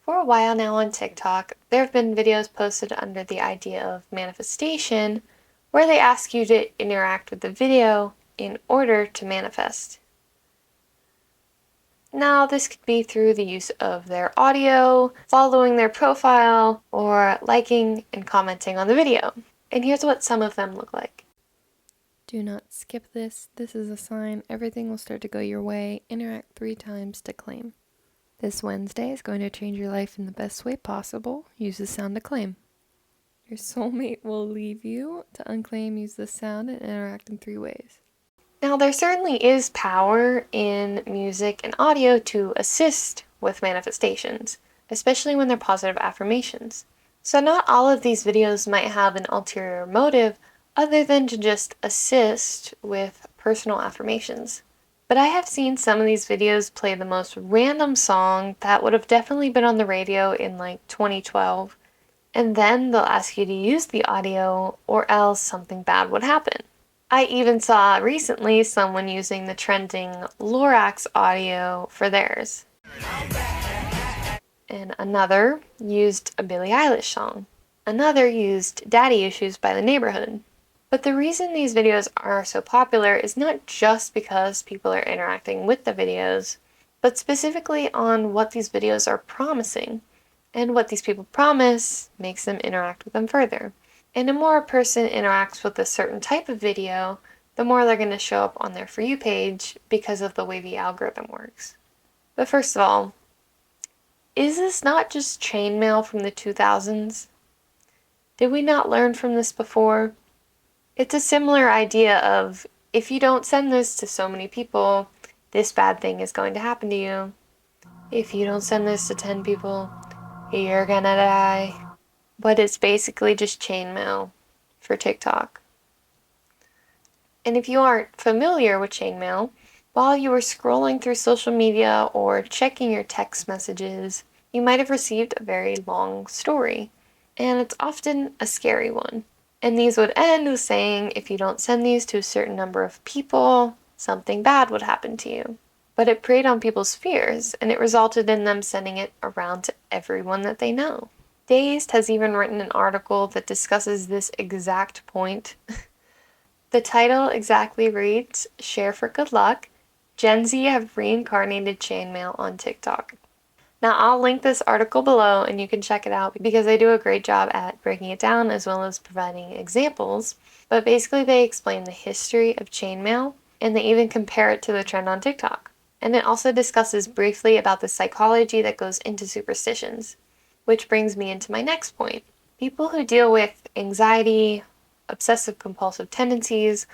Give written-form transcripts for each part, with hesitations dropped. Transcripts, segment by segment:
For a while now on TikTok, there have been videos posted under the idea of manifestation where they ask you to interact with the video in order to manifest. Now, this could be through the use of their audio, following their profile, or liking and commenting on the video. And here's what some of them look like. Do not skip this. This is a sign. Everything will start to go your way. Interact 3 times to claim. This Wednesday is going to change your life in the best way possible. Use the sound to claim. Your soulmate will leave you. To unclaim, use the sound and interact in 3 ways. Now, there certainly is power in music and audio to assist with manifestations, especially when they're positive affirmations. So not all of these videos might have an ulterior motive other than to just assist with personal affirmations. But I have seen some of these videos play the most random song that would have definitely been on the radio in like 2012, and then they'll ask you to use the audio or else something bad would happen. I even saw recently someone using the trending Lorax audio for theirs. And another used a Billie Eilish song. Another used Daddy Issues by The Neighborhood. But the reason these videos are so popular is not just because people are interacting with the videos, but specifically on what these videos are promising. And what these people promise makes them interact with them further. And the more a person interacts with a certain type of video, the more they're going to show up on their For You page because of the way the algorithm works. But first of all, is this not just chainmail from the 2000s? Did we not learn from this before? It's a similar idea of, if you don't send this to so many people, this bad thing is going to happen to you. If you don't send this to 10 people, you're gonna die. But it's basically just chainmail for TikTok. And if you aren't familiar with chainmail, while you were scrolling through social media or checking your text messages, you might have received a very long story. And it's often a scary one. And these would end with saying, if you don't send these to a certain number of people, something bad would happen to you. But it preyed on people's fears, and it resulted in them sending it around to everyone that they know. Dazed has even written an article that discusses this exact point. The title exactly reads, "Share for Good Luck, Gen Z have reincarnated chainmail on TikTok." Now, I'll link this article below and you can check it out because they do a great job at breaking it down as well as providing examples. But basically they explain the history of chainmail and they even compare it to the trend on TikTok. And it also discusses briefly about the psychology that goes into superstitions, which brings me into my next point. People who deal with anxiety, obsessive compulsive tendencies,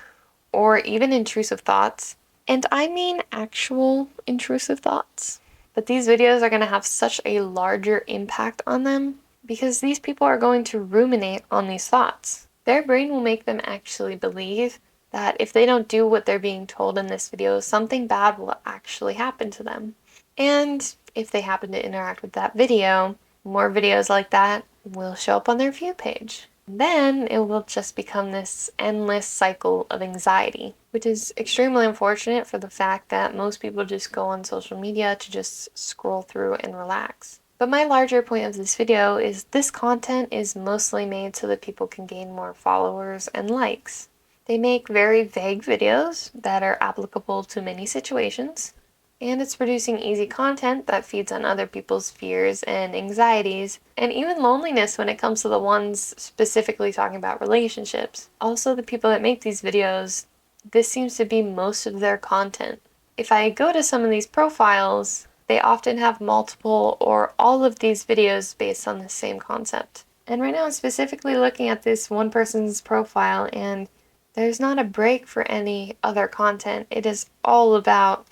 or even intrusive thoughts, and I mean actual intrusive thoughts. But these videos are going to have such a larger impact on them because these people are going to ruminate on these thoughts. Their brain will make them actually believe that if they don't do what they're being told in this video, something bad will actually happen to them. And if they happen to interact with that video, more videos like that will show up on their view page. Then it will just become this endless cycle of anxiety, which is extremely unfortunate for the fact that most people just go on social media to just scroll through and relax. But my larger point of this video is this content is mostly made so that people can gain more followers and likes. They make very vague videos that are applicable to many situations, and it's producing easy content that feeds on other people's fears and anxieties, and even loneliness when it comes to the ones specifically talking about relationships. Also, the people that make these videos, this seems to be most of their content. If I go to some of these profiles, they often have multiple or all of these videos based on the same concept. And right now I'm specifically looking at this one person's profile, and there's not a break for any other content. It is all about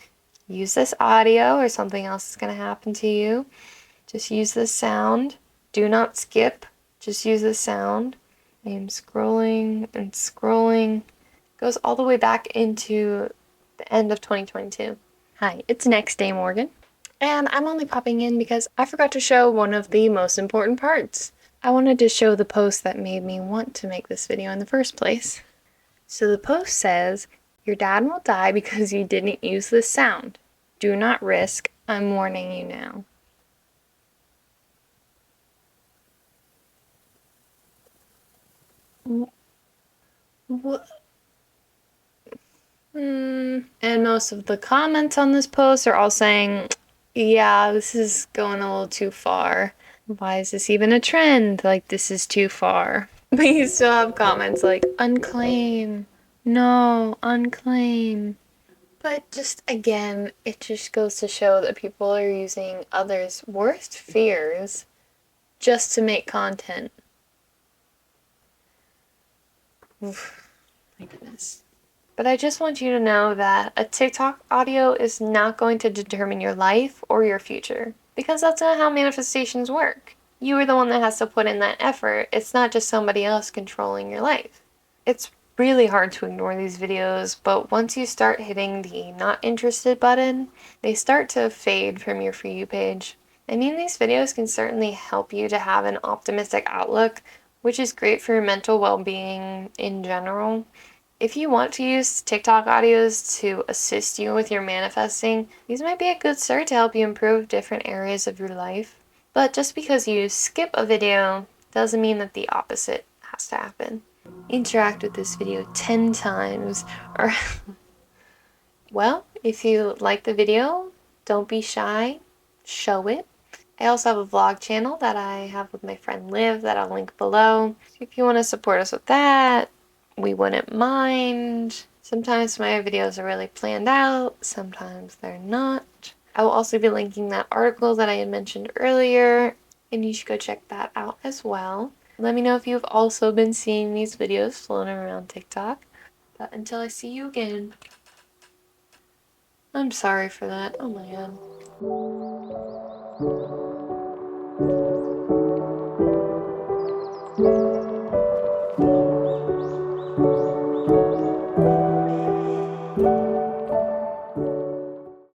use this audio or something else is going to happen to you. Just use this sound. Do not skip. Just use this sound. I am scrolling and scrolling. Goes all the way back into the end of 2022. Hi, it's Next Day Morgan. And I'm only popping in because I forgot to show one of the most important parts. I wanted to show the post that made me want to make this video in the first place. So the post says, "Your dad will die because you didn't use this sound. Do not risk. I'm warning you now." And most of the comments on this post are all saying, yeah, this is going a little too far. Why is this even a trend? Like, this is too far. But you still have comments like, unclaim. No, unclaim. But just again, it just goes to show that people are using others' worst fears just to make content. Oof, my goodness. But I just want you to know that a TikTok audio is not going to determine your life or your future, because that's not how manifestations work. You are the one that has to put in that effort. It's not just somebody else controlling your life. It's really hard to ignore these videos, but once you start hitting the not interested button, they start to fade from your For You page. I mean, these videos can certainly help you to have an optimistic outlook, which is great for your mental well-being in general. If you want to use TikTok audios to assist you with your manifesting, these might be a good start to help you improve different areas of your life. But just because you skip a video doesn't mean that the opposite has to happen. Interact with this video 10 times, or well, if you like the video, don't be shy, show it. I also have a vlog channel that I have with my friend Liv that I'll link below. If you want to support us with that, we wouldn't mind. Sometimes my videos are really planned out, sometimes they're not. I will also be linking that article that I had mentioned earlier, and you should go check that out as well. Let me know if you've also been seeing these videos floating around TikTok. But until I see you again, I'm sorry for that. Oh my god.